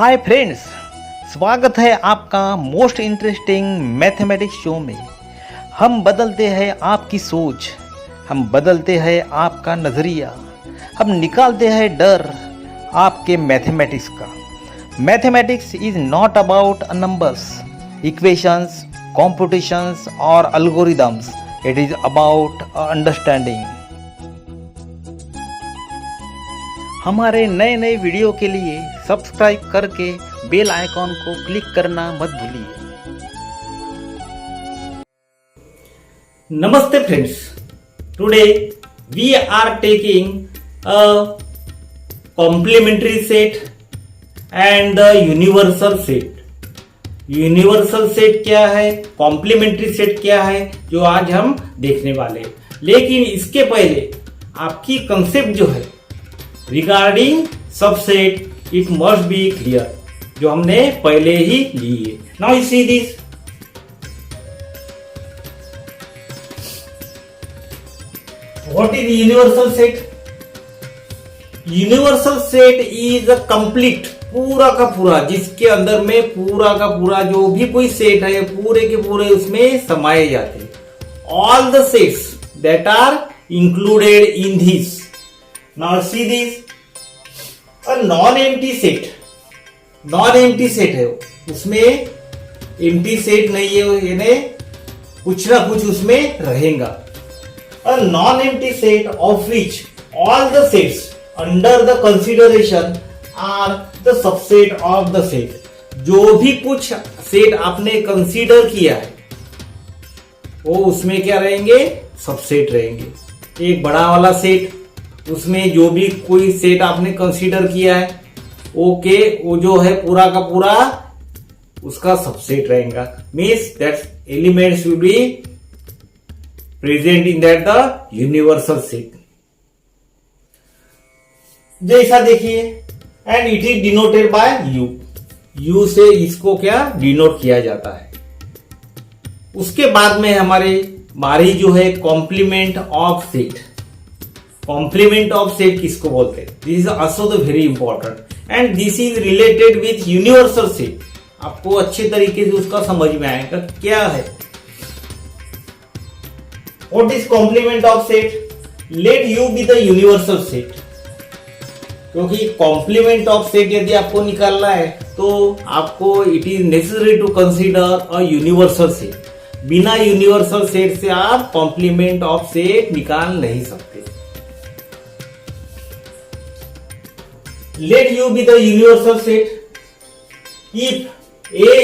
Hi friends, स्वागत है आपका मोस्ट इंटरेस्टिंग मैथमेटिक्स शो में। हम बदलते हैं आपकी सोच, हम बदलते हैं आपका नज़रिया, हम निकालते हैं डर आपके मैथमेटिक्स का। Mathematics is not about numbers, equations, competitions और algorithms. It is about understanding. हमारे नए नए वीडियो के लिए सब्सक्राइब करके बेल आइकॉन को क्लिक करना मत भूलिए। नमस्ते friends, today we are taking a complementary set and the universal set. Universal set क्या है, कॉम्प्लीमेंट्री सेट क्या है, जो आज हम देखने वाले। लेकिन इसके पहले आपकी कंसेप्ट जो है regarding subset it must be clear, जो हमने पहले ही ली है। Now you see this, what is universal set? Universal set is a complete, पूरा का पूरा, जिसके अंदर में पूरा का पूरा जो भी कोई सेट है पूरे के पूरे उसमें समाये जाते हैं। All the sets that are included in this. Now see this, a non empty set. Non empty set है, उसमें एम्प्टी सेट नहीं है, यानी कुछ ना कुछ उसमें रहेगा। A non empty set of which all the sets under the consideration are the subset of the set. जो भी कुछ सेट आपने कंसीडर किया है वो उसमें क्या रहेंगे, सबसेट रहेंगे। एक बड़ा वाला सेट, उसमें जो भी कोई सेट आपने कंसीडर किया है ओके, वो जो है पूरा का पूरा उसका सबसेट रहेगा। Means that elements will be present in that the universal set. जैसा देखिए, and it is denoted by you. You से इसको क्या डिनोट किया जाता है। उसके बाद में हमारे बारी जो है complement of set. Complement of set किसको बोलते हैं? This is also the very important and this is related with universal set. आपको अच्छे तरीके से उसका समझ में आएगा क्या है। What is complement of set? Let U be the universal set. क्योंकि कॉम्प्लीमेंट ऑफ सेट यदि आपको निकालना है तो आपको it is necessary to consider a universal set. बिना यूनिवर्सल सेट से आप कॉम्प्लीमेंट ऑफ सेट निकाल नहीं सकते। Let U be the universal set. If A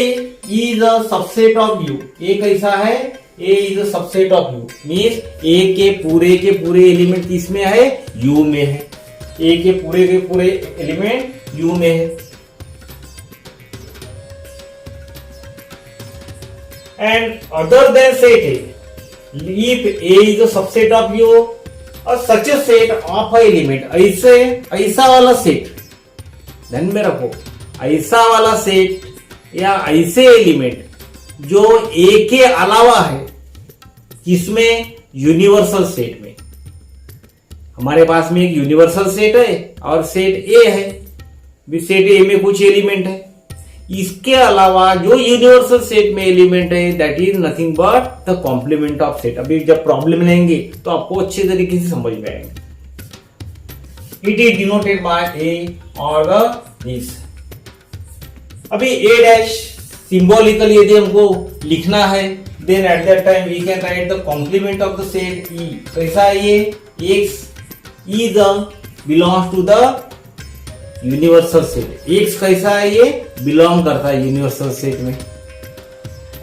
is a subset of U, A कैसा है? A is a subset of U. Means A के पूरे एलिमेंट किसमें है? U में है। A के पूरे एलिमेंट U में है। And other than set A, if A is a subset of U, or such a set of a element, ऐसा वाला सेट ध्यान में रखो, ऐसा वाला सेट या ऐसे एलिमेंट जो ए के अलावा है, किसमें? यूनिवर्सल सेट में। हमारे पास में एक यूनिवर्सल सेट है और सेट ए है, सेट ए में कुछ एलिमेंट है। इसके अलावा जो यूनिवर्सल सेट में एलिमेंट है that is nothing but the complement of set. अभी जब प्रॉब्लम लेंगे तो आपको अच्छे तरीके से समझ में आएगा। इट इज डिनोटेड बाय ए और दिस। अभी ए डैश सिंबॉलिकल यदि हमको लिखना है then at that time we can write the complement of the set E. कैसा है ये? X is belongs to the universal set. X कैसा है? ये बिलोंग करता है यूनिवर्सल सेट में।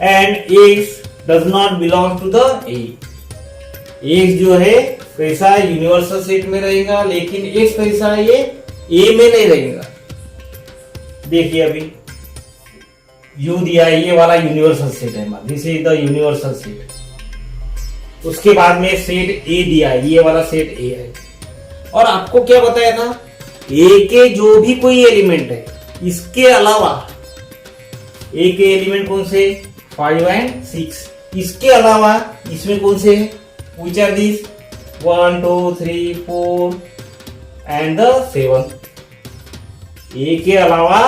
And X does not belong to the A. X जो है कैसा है? यूनिवर्सल सेट में रहेगा, लेकिन एक्स कैसा है? ये ए में नहीं रहेगा। देखिए अभी यू दिया है, ये वाला यूनिवर्सल सेट है, this is the universal set. उसके बाद में सेट ए दिया है, ये वाला सेट ए है। और आपको क्या बताया था? ए के जो भी कोई एलिमेंट है, इसके अलावा ए के एलिमेंट कौन से? 5 एंड 6। इसके अलावा इसमें कौन से है? Which are this? 1 2 3 4 and the 7। A के अलावा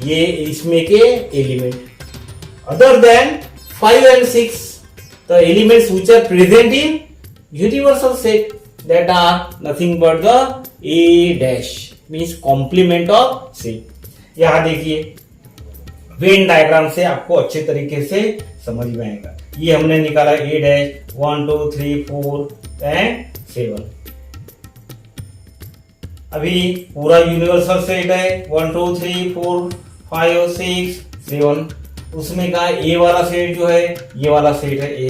ये इसमें के element. Other than 5 and 6, the elements which are present in universal set, that are nothing but the A dash, means complement of set. यहां देखिए वेन डायग्राम से आपको अच्छे तरीके से समझ में आएगा. ये हमने निकाला A dash 1 2 3 4 and 7. अभी पूरा यूनिवर्सल सेट है 1 2 3 4 5 6 7. उसमें का ए वाला सेट जो है ये वाला सेट है ए.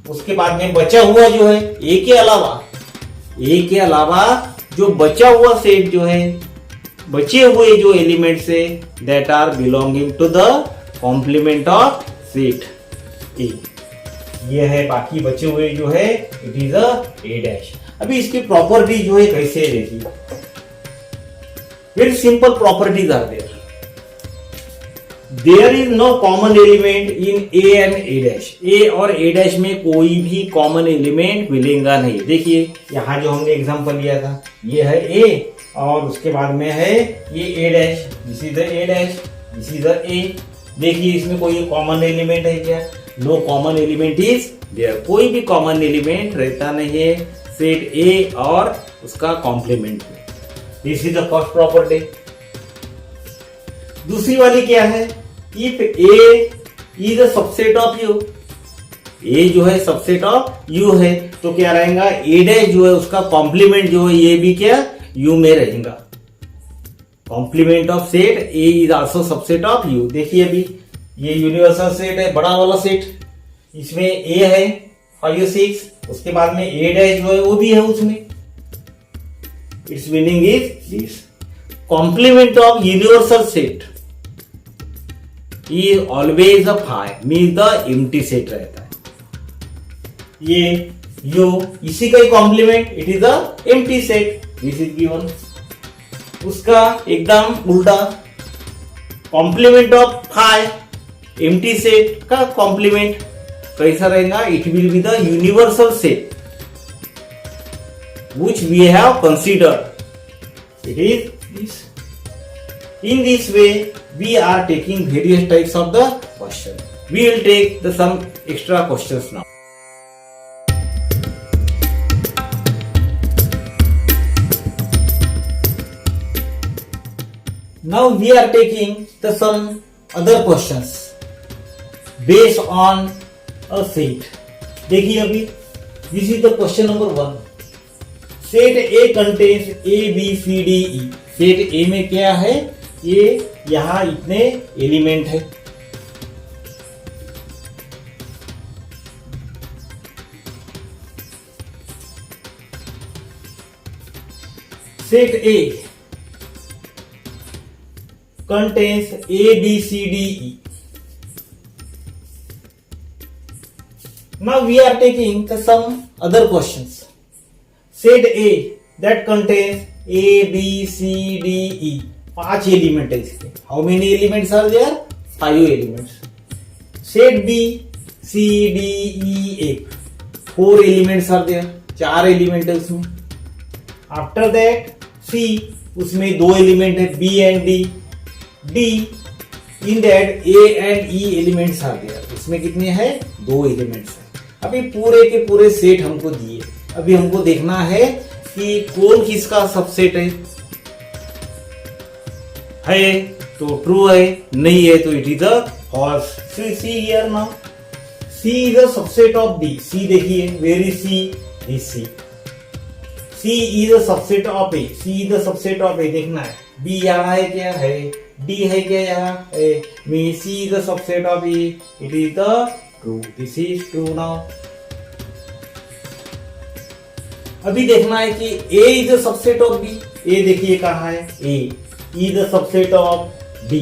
उसके बाद में बचा हुआ जो है ए के अलावा जो बचा हुआ सेट जो है, बचे हुए जो एलिमेंट्स है, that are belonging to the complement of set A. ये है बाकी बचे हुए जो है it is a A dash. अभी इसकी प्रॉपर्टी जो है कैसे है देखिए. Very simple properties are there. There is no common element in A and A dash. A और A dash में कोई भी कॉमन एलिमेंट मिलेगा नहीं. देखिए यहाँ जो हमने एग्जांपल लिया था ये है A और उसके बाद में है ये A dash. This is the A dash, this is the A. देखिए इसमें कोई कॉमन एलिमेंट है क्या? No common element is there. कोई भी कॉमन एलिमेंट रहता नहीं है सेट A और उसका कॉम्प्लीमेंट में. This is the first property. दूसरी वाली क्या है? If A is a subset of U, A जो है सबसेट ऑफ U है तो क्या रहेगा? A डैश जो है उसका कॉम्प्लीमेंट जो है ये भी क्या U में रहेगा. Complement of set A is also subset of U. देखिए अभी ये यूनिवर्सल सेट है, बड़ा वाला सेट. इसमें A है 5 6, उसके बाद में A डैश जो है वो भी है उसमें. Its meaning is this. Complement of universal set is always a phi, means the empty set रहता है. ये U इसी का ही complement, it is a empty set. This is given. उसका एकदम उल्टा complement of phi, empty set का कॉम्प्लीमेंट कैसा रहेगा? It will be the universal set which we have considered. It is this. In this way we are taking various types of the question. We will take some extra questions now. Now we are taking some other questions based on a set. देखिए अभी this is the question number 1. Set A contains A B C D E. Set A में क्या है? ये यहां इतने element है. Set A contains A B C D E. Now we are taking some other questions. Set A that contains A B C D E. 5 element है इसके. How many elements are there? 5 elements. Set B C D E F 4 elements are there. 4 element है उसमें. After that see उसमें 2 element है B and D. D in that A and E elements are there. इसमें कितने हैं? 2 elements है. अभी पूरे के पूरे सेट हमको दिए. अभी हमको देखना है कि कौन किसका सबसेट है तो ट्रू है, नहीं है तो it is a false. See here now. C is a subset of D. C देखिए where is C? This C. C is a subset of A. C is a subset of A. देखना है B यहाँ है क्या? है. D है क्या? यहाँ है. Me C is a subset of A. It is the true. This is true. Now अभी देखना है कि A is a subset of B. A देखिए कहाँ है? A is a subset of D.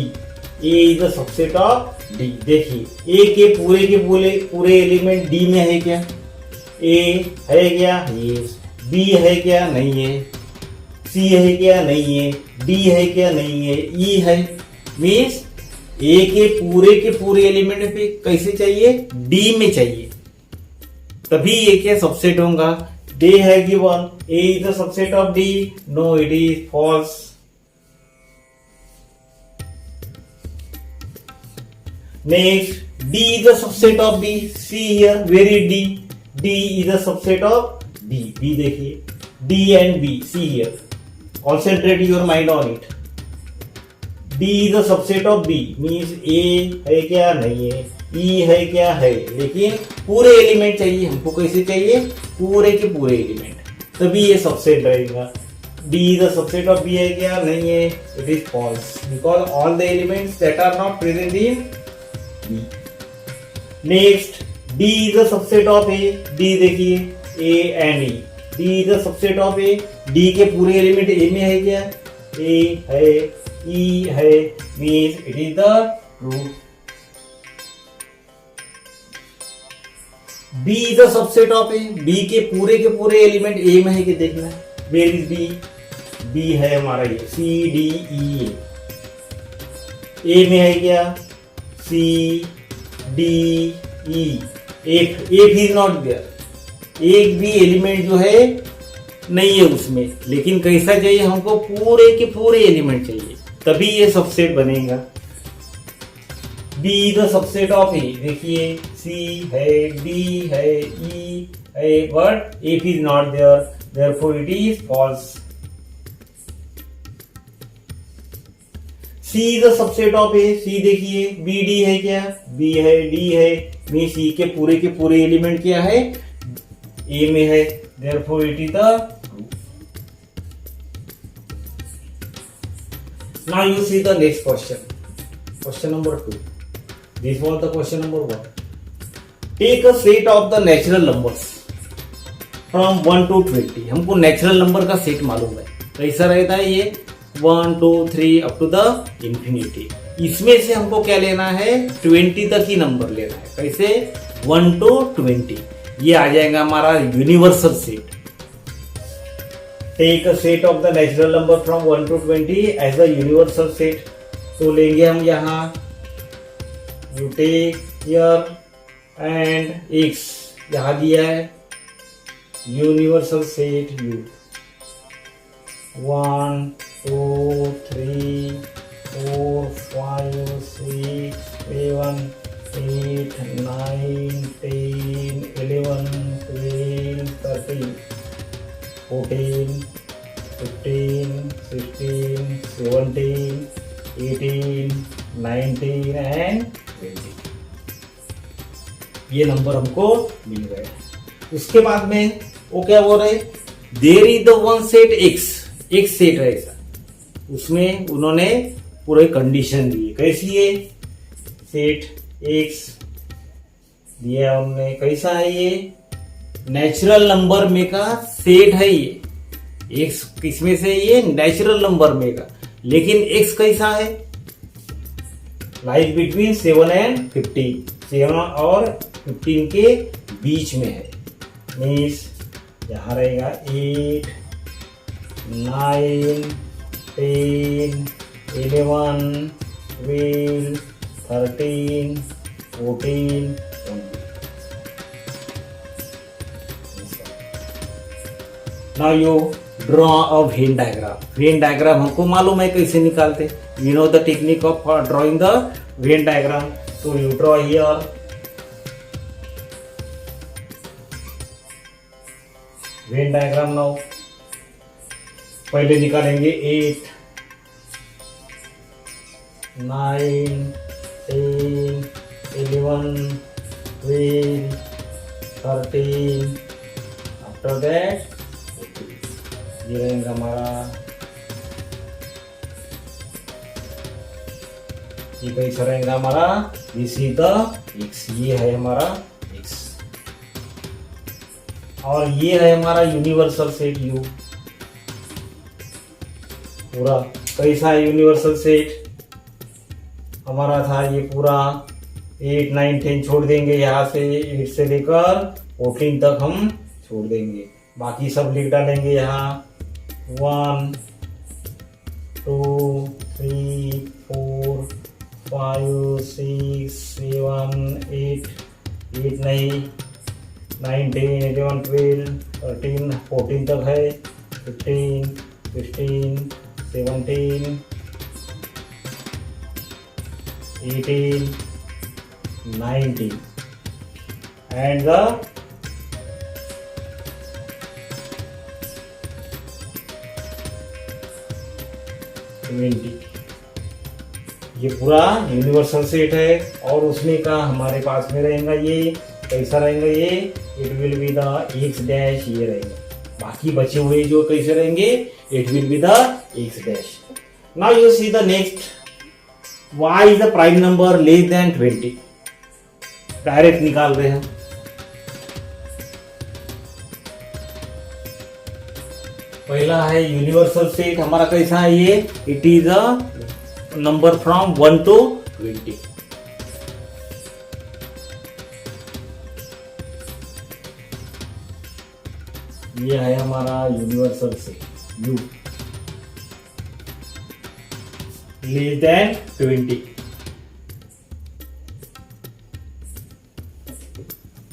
A is a subset of D. देखिए A के पूरे एलिमेंट D में है क्या? A है क्या? यस. B है क्या? नहीं है. C है क्या? नहीं है. D है क्या? नहीं है. E है. मीन्स A के पूरे एलिमेंट पे कैसे चाहिए? D में चाहिए, तभी ये क्या सबसेट होगा. They have given A is the subset of D. No, it is false. Next, D is a subset of B. See here, where is D? D is a subset of B. B देखिए, D and B. See here. Concentrate your mind on it. D is a subset of B. Means A है क्या? नहीं है. E है क्या? है. लेकिन पूरे एलिमेंट चाहिए हमको. कैसे चाहिए? पूरे के पूरे एलिमेंट, तभी ये सबसेट रहेगा. D is a subset of B है क्या? नहीं है. It is false because all the elements that are not present in B. Next, D is a subset of A. D देखिए, A and E. D is a subset of A. D के पूरे element A में है क्या? A है, E है, means it is the true. B is a subset of A. B के पूरे एलिमेंट A में है कि देखना है. Where is B? B है हमारा ये C D E A. A में है क्या? C D E. F is not there. एक भी एलिमेंट जो है नहीं है उसमें, लेकिन कैसा चाहिए हमको? पूरे के पूरे एलिमेंट चाहिए, तभी ये सबसेट बनेगा. B the subset of A. देखिए, C है, D है, E है, but F is not there, therefore it is false. C the subset of A. C देखिए, B D है क्या? B है, D है, में C के पूरे एलिमेंट क्या है? A में है, therefore it is the true. Now you see the next question. Question number 2. This was the question number 1. Take a set of the natural numbers from 1 to 20. हमको natural number का set मालूम है. कैसा रहता है ये? 1 2 3 अप टू द इंफिनिटी. इसमें से हमको क्या लेना है? 20 तक ही नंबर लेना है. कैसे? 1 to 20. ये आ जाएगा हमारा universal set. Take a set of the natural number from 1 to 20 as a universal set. तो लेंगे हम यहाँ, you take here and X यहाँ दिया है, यूनिवर्सल सेट यू. 1 2 3 4 5 6 7 8 9 10 11 12 13 14 15 16 17 18 19 एंड 20. ये नंबर हमको मिल गए. उसके बाद में वो क्या बोल रहे? There is the one set X. एक सेट है ऐसा, उसमें उन्होंने पूरे कंडीशन दिए. कैसी है? सेट एक्स दिया हमने. कैसा है ये? नेचुरल नंबर में का सेट है ये. एक्स किसमें से? ये नेचुरल नंबर में का. लेकिन एक्स कैसा है? Like between 7 and 15. 7 और 15 के बीच में है. मीन्स यहां रहेगा 8 9 10 11 12 13 14 20. Now you draw a Venn diagram. Venn diagram हमको मालूम है कैसे निकालते. You know the technique of drawing the Venn diagram. So you draw here. Venn diagram now. पहले निकालेंगे 8 9 10 11 12 13. After that ये रहेगा हमारा, ये कैसा रहेगा हमारा? This is the x. ये है हमारा एक्स और ये है हमारा यूनिवर्सल सेट यू. पूरा कैसा है यूनिवर्सल सेट? हमारा था ये पूरा 8 9 10 छोड़ देंगे यहाँ से. 8 से लेकर 14 तक हम छोड़ देंगे. बाकी सब लिख डालेंगे यहाँ. 1 2 3 4 5 6 7 8 8 नहीं 9 10 11 12 13 14 तक है. 15 16 17 18 90 and the ट्वेंटी। ये पूरा यूनिवर्सल सेट है और उसमें का हमारे पास में रहेगा ये कैसा रहेगा, ये it will be the x dash ये रहेगा। बाकी बचे हुए जो कैसे रहेंगे, it will be the x dash. Now you see the next, y is the prime number less than 20। Direct निकाल रहे हैं। पहला है यूनिवर्सल सेट हमारा कैसा है ये, it is a number from 1 to 20। ये है हमारा universal set U less than 20।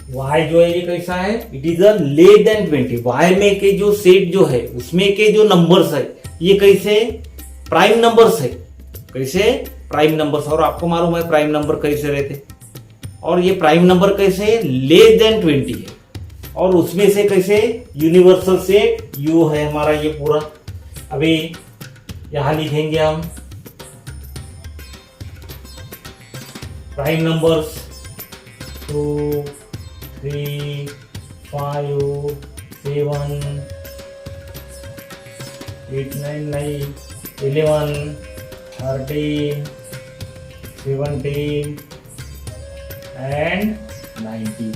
y जो है ये कैसा है, it is a less than 20। y में के जो सेट जो है उसमें के जो नंबर्स है ये कैसे प्राइम नंबर्स है, कैसे प्राइम नंबर्स। और आपको मालूम है प्राइम नंबर कैसे रहते, और ये प्राइम नंबर कैसे लेस देन 20 है, और उसमें से कैसे यूनिवर्सल सेट U है हमारा ये पूरा। अभी यहां लिखेंगे हम प्राइम नंबर्स 2 3 5 7 8 9 9 11 13 17 एंड 19।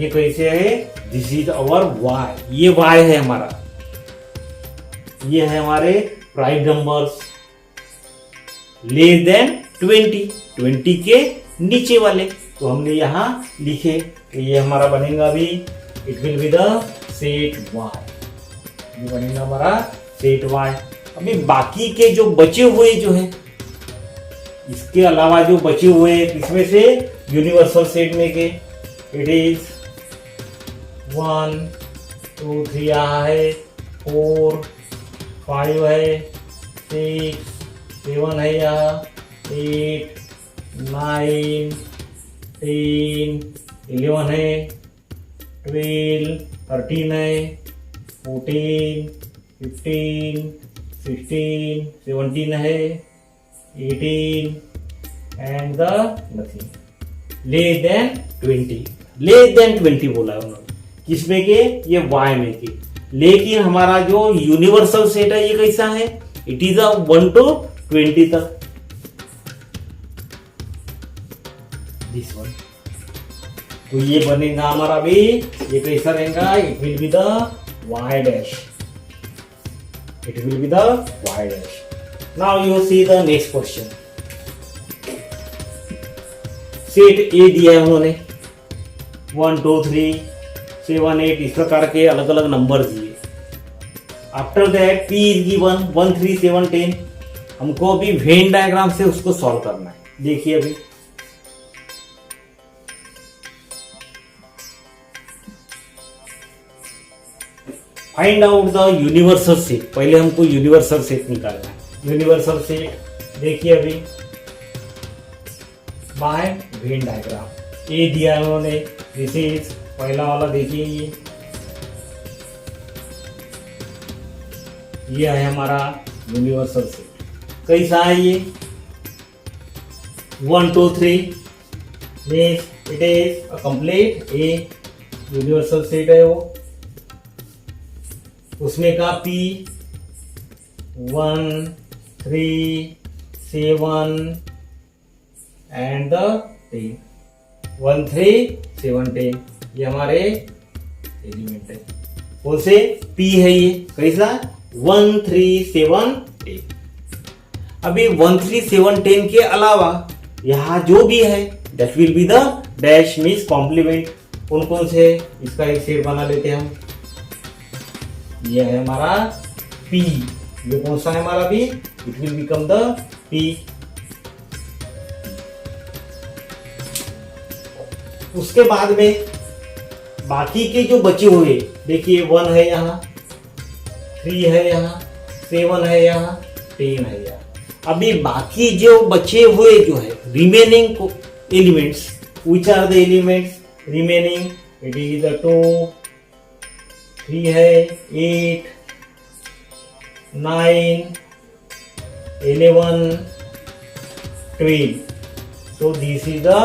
ये कैसे है, दिस इज अवर y। ये y है हमारा, ये है हमारे प्राइम नंबर्स लेस देन 20 के नीचे वाले। तो हमने यहां लिखे, तो ये हमारा बनेगा अभी, it will be the set y। ये बनेगा हमारा सेट y। अभी बाकी के जो बचे हुए जो है, इसके अलावा जो बचे हुए इसमें से यूनिवर्सल सेट में के इट इज 1 2 3 यहाँ है, 4 5 है, 6 7 है यहाँ, 8 9 10 11 है, 12 13 है, 14 15 16 17 है, 18 and the nothing less than 20। Less than 20 बोला है उन्होंने, किसमें के, ये y में के। लेकिन हमारा जो यूनिवर्सल सेट है ये कैसा है, इट इज अ 1 to 20 तक। दिस वन, तो ये बनेगा हमारा भी, ये कैसा रहेगा, it will be the y dash, it will be the y dash. Now you see the next question. Set ए दिया है उन्होंने 1 2 3 7 8 इस प्रकार के अलग अलग नंबर दिए। After that p is given 1 3 7 10। हमको अभी वेन डायग्राम से उसको सॉल्व करना है। देखिए अभी find out the universal set. पहले हमको यूनिवर्सल सेट निकालना है। यूनिवर्सल सेट देखिए अभी बाय वेन डायग्राम। ए दिया है उन्होंने, दिस इज पहला वाला, देखिए ये है हमारा यूनिवर्सल सेट। कैसा है ये, 1 2 3 means it is a complete a universal set है वो। उसमें का P 1 3 7 एंड द 10 1 3 7 10 ये हमारे एलिमेंट है। कौन से P है ये, कैसा 1 3 7 10। अभी 1 3 7 10 के अलावा यहाँ जो भी है that will be the dash means complement. कौन कौन से, इसका एक सेट बना लेते हैं हम। ये है हमारा P, ये कौन सा है हमारा भी, it will become the P। उसके बाद में बाकी के जो बचे हुए देखिए 1 है यहाँ, 3 है यहाँ, 7 है यहाँ, 10 है यहाँ। अभी बाकी जो बचे हुए जो है remaining elements. Which are the elements remaining? It is the 2, 3 है, 8, 9, 11, 12. So this is the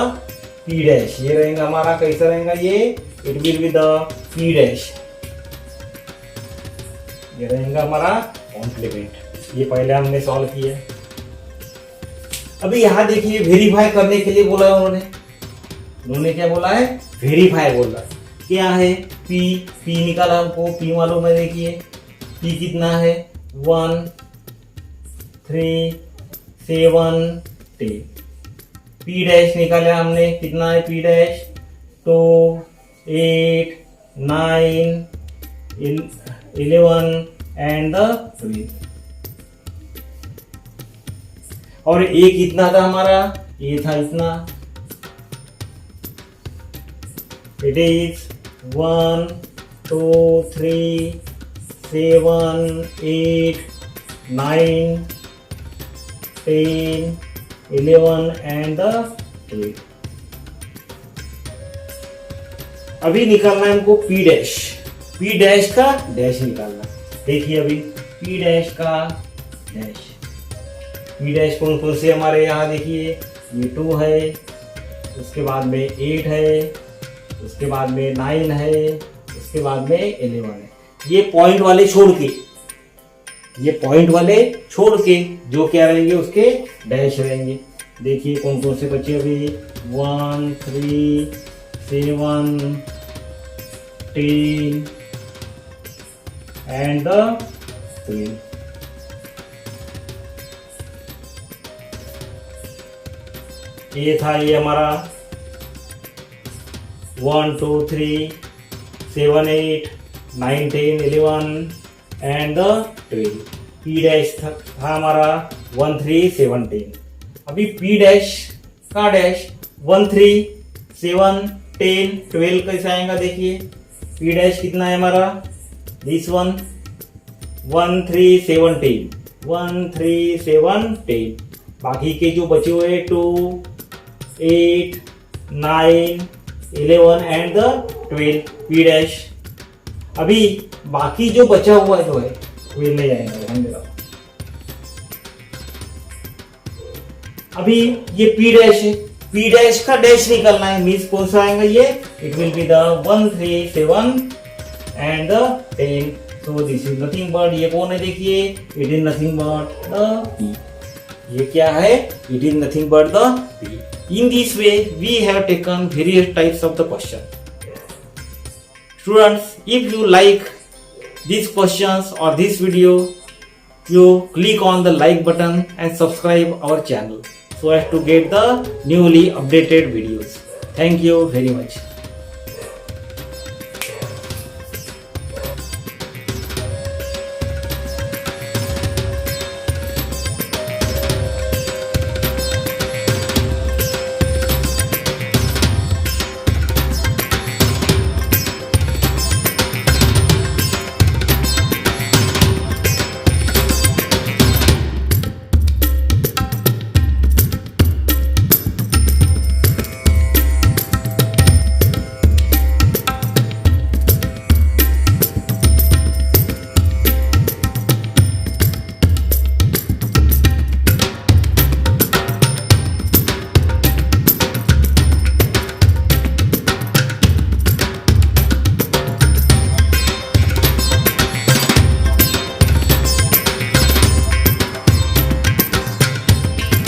P dash. ये रहेगा हमारा, कैसा रहेगा ये? It will be the P dash. ये रहेगा हमारा कॉम्प्लीमेंट। ये पहले हमने सॉल्व किया। अभी यहाँ देखिए वेरीफाई करने के लिए बोला है उन्होंने क्या बोला है? वेरीफाई बोला। क्या है? P निकाला हमको, P मालूम है। देखिए P कितना है? 1, 3, 7, 10। P डैश निकाला हमने, कितना है P डैश? 2, 8, 9, 11 एंड 12। और ए कितना था हमारा? ये था इतना। It is 1, 2, 3, 7, 8, 9, 10, 11 and 12। अभी निकालना है हमको P डैश। P डैश का डैश निकालना। देखिए अभी P डैश का डैश। P डैश कौन कौन से हमारे यहाँ? देखिए ये 2 है, उसके बाद में 8 है, उसके बाद में 9 है, उसके बाद में 11 है। ये पॉइंट वाले छोड़ के, ये पॉइंट वाले छोड़ के जो क्या रहेंगे उसके डैश रहेंगे। देखिए कौन कौन से बच्चे अभी? 1, 3, 7, 10 एंड 12। ये था ये हमारा 1, 2, 3, 7, 8, 9, 10, 11 एंड 12। P डैश था हमारा 1, 3, 7, 10। अभी P डैश का डैश 1, 3, 7, 10, 12 कैसे आएगा? देखिए P डैश कितना है हमारा? This one 1, 3, 7, 10, 1, 3, 7, 10। बाकी के जो बचे हुए 2, 8, 9, 11 एंड 12 P डैश। अभी बाकी जो बचा हुआ जो है वो नहीं आएगा, ध्यान देना। अभी ये P डैश है, P डैश का डैश निकलना है। मीन्स कौन सा आएगा ये? It will be the 1, 3, 7 and 10। So this is nothing but, ये कौन है? देखिए it is nothing but the P। ये क्या है? It is nothing but the P। In this way, we have taken various types of the question. Students, if you like these questions or this video, you click on the like button and subscribe our channel so as to get the newly updated videos. Thank you very much.